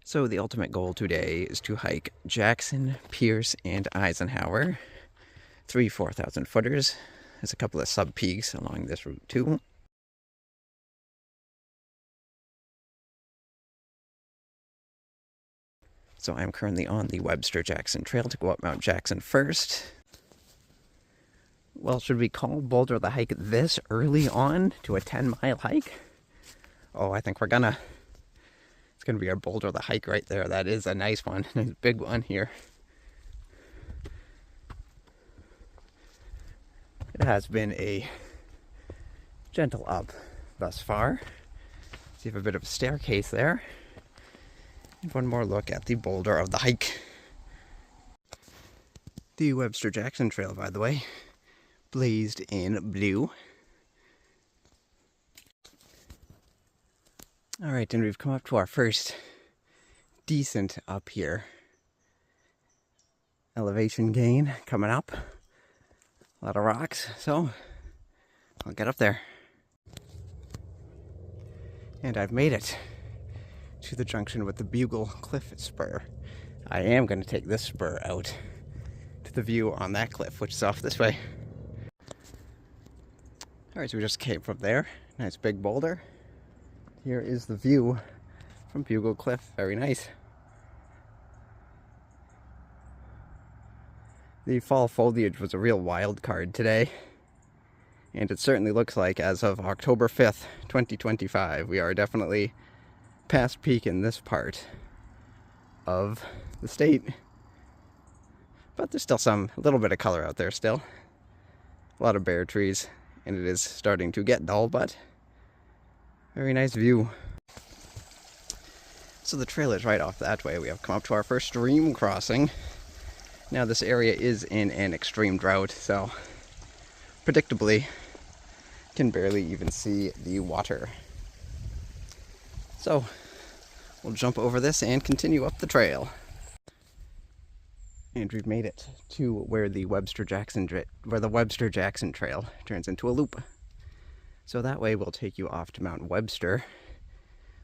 So the ultimate goal today is to hike Jackson, Pierce, and Eisenhower. 3 4,000 footers. There's a couple of sub-peaks along this route too. So I'm currently on the Webster-Jackson Trail to go up Mount Jackson first. Well, should we call Boulder the hike this early on to a 10-mile hike? Oh, I think we're gonna. It's gonna be our Boulder the hike right there. That is a nice one, nice big one here. It has been a gentle up thus far. So you have a bit of a staircase there. And one more look at the boulder of the hike. The Webster-Jackson Trail, by the way, blazed in blue. Alright, and we've come up to our first decent up here. Elevation gain coming up. A lot of rocks, so I'll get up there. And I've made it to the junction with the Bugle Cliff Spur. I am going to take this spur out to the view on that cliff, which is off this way. Alright, so we just came from there. Nice big boulder. Here is the view from Bugle Cliff. Very nice. The fall foliage was a real wild card today. And it certainly looks like as of October 5th, 2025, we are definitely past peak in this part of the state. But there's still a little bit of color out there still. A lot of bare trees, and it is starting to get dull, but very nice view. So the trail is right off that way. We have come up to our first stream crossing. Now this area is in an extreme drought, so predictably can barely even see the water. So we'll jump over this and continue up the trail. And we've made it to where the Webster-Jackson Trail turns into a loop. So that way we'll take you off to Mount Webster,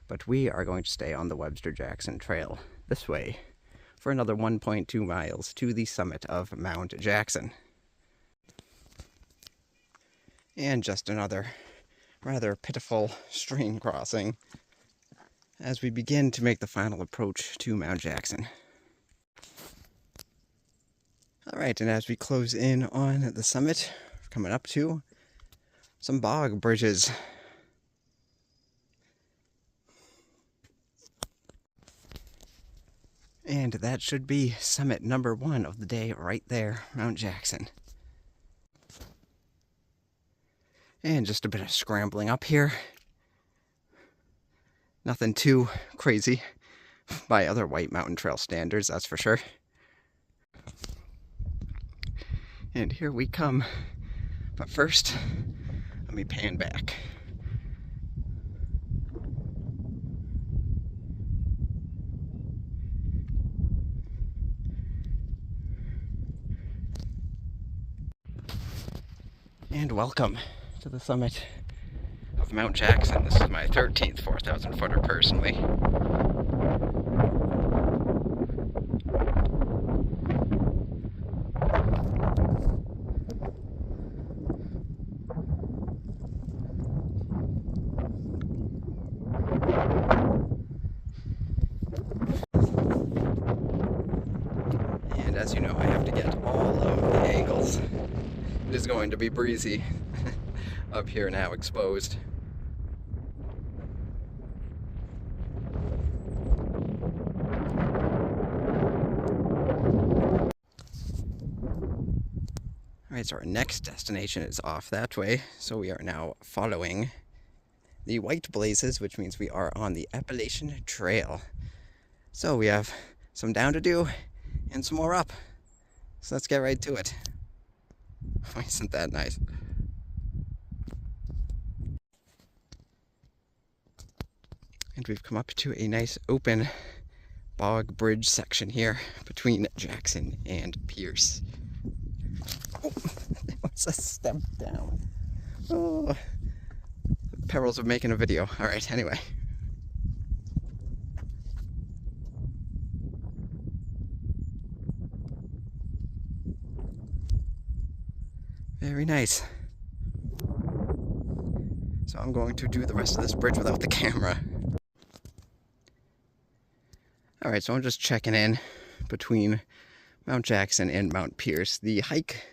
but we are going to stay on the Webster-Jackson Trail this way for another 1.2 miles to the summit of Mount Jackson. And just another rather pitiful stream crossing as we begin to make the final approach to Mount Jackson. Alright, and as we close in on the summit, we're coming up to some bog bridges. And that should be summit number 1 of the day right there, Mount Jackson. And just a bit of scrambling up here. Nothing too crazy by other White Mountain Trail standards, that's for sure. And here we come. But first, let me pan back. And welcome to the summit of Mount Jackson. This is my 13th 4,000 footer personally. And as you know, I have to get all of the angles. It is going to be breezy up here now, exposed. Alright, so our next destination is off that way, so we are now following the White Blazes, which means we are on the Appalachian Trail. So we have some down to do and some more up. So let's get right to it. Isn't that nice? And we've come up to a nice open bog bridge section here between Jackson and Pierce. Oh, that was a step down. Oh, the perils of making a video. Alright, anyway. Very nice. So I'm going to do the rest of this bridge without the camera. Alright, so I'm just checking in between Mount Jackson and Mount Pierce. The hike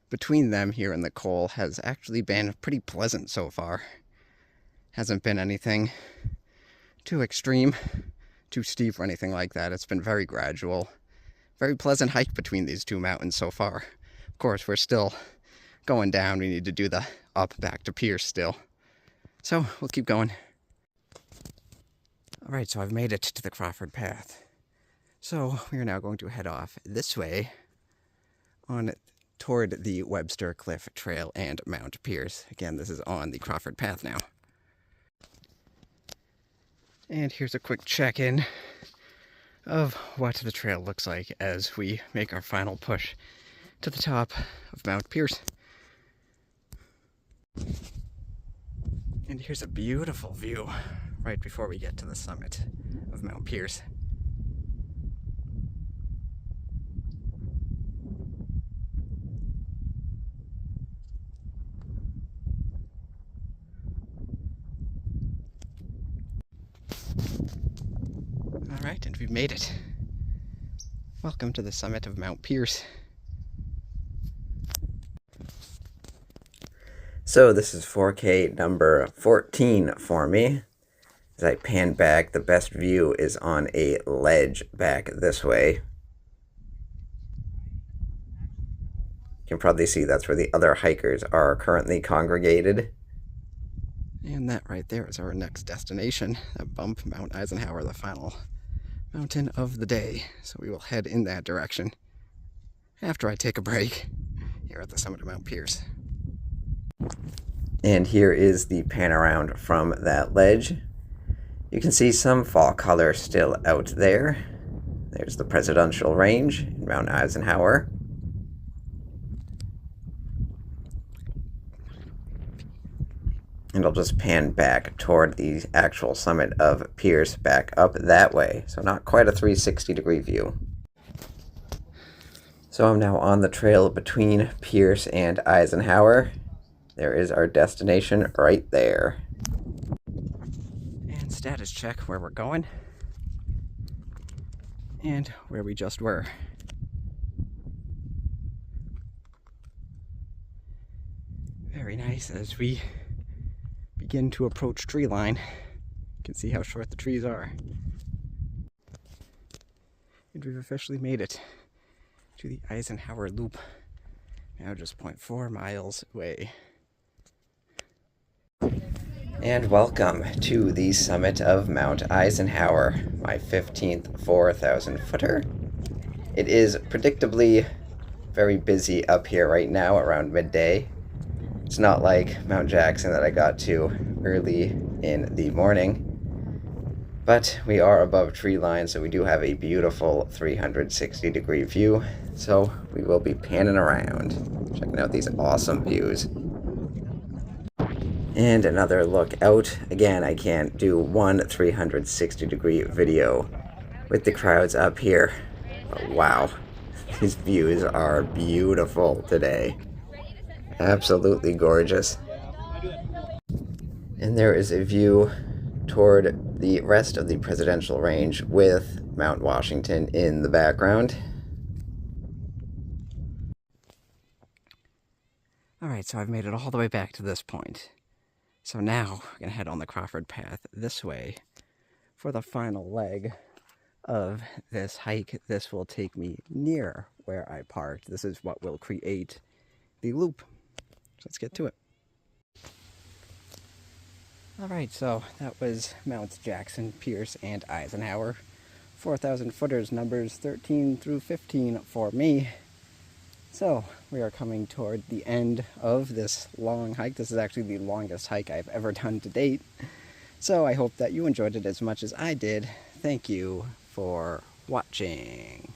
between them here in the Col has actually been pretty pleasant so far. Hasn't been anything too extreme, too steep or anything like that. It's been very gradual. Very pleasant hike between these two mountains so far. Of course, we're still going down. We need to do the up back to Pierce still. So we'll keep going. Alright, so I've made it to the Crawford Path. So we are now going to head off this way toward the Webster Cliff Trail and Mount Pierce. Again, this is on the Crawford Path now. And here's a quick check-in of what the trail looks like as we make our final push to the top of Mount Pierce. And here's a beautiful view right before we get to the summit of Mount Pierce. Alright, and we've made it. Welcome to the summit of Mount Pierce. So this is 4K number 14 for me. As I pan back, the best view is on a ledge back this way. You can probably see that's where the other hikers are currently congregated. And that right there is our next destination, that bump, Mount Eisenhower, the final mountain of the day. So we will head in that direction after I take a break here at the summit of Mount Pierce. And here is the pan around from that ledge. You can see some fall color still out there. There's the Presidential Range in Mount Eisenhower. And I'll just pan back toward the actual summit of Pierce back up that way. So not quite a 360-degree view. So I'm now on the trail between Pierce and Eisenhower. There is our destination right there. And status check where we're going and where we just were. Very nice as we begin to approach tree line. You can see how short the trees are. And we've officially made it to the Eisenhower Loop. Now just 0.4 miles away. And welcome to the summit of Mount Eisenhower, my 15th 4,000 footer. It is predictably very busy up here right now around midday. It's not like Mount Jackson that I got to early in the morning, but we are above tree line, so we do have a beautiful 360-degree view. So we will be panning around, checking out these awesome views. And another look out. Again, I can't do one 360-degree video with the crowds up here. But wow, these views are beautiful today. Absolutely gorgeous. And there is a view toward the rest of the Presidential Range with Mount Washington in the background. Alright, so I've made it all the way back to this point. So now we're going to head on the Crawford Path this way for the final leg of this hike. This will take me near where I parked. This is what will create the loop. So let's get to it. Alright, so that was Mounts Jackson, Pierce, and Eisenhower. 4,000 footers, numbers 13 through 15 for me. So, we are coming toward the end of this long hike. This is actually the longest hike I've ever done to date. So, I hope that you enjoyed it as much as I did. Thank you for watching.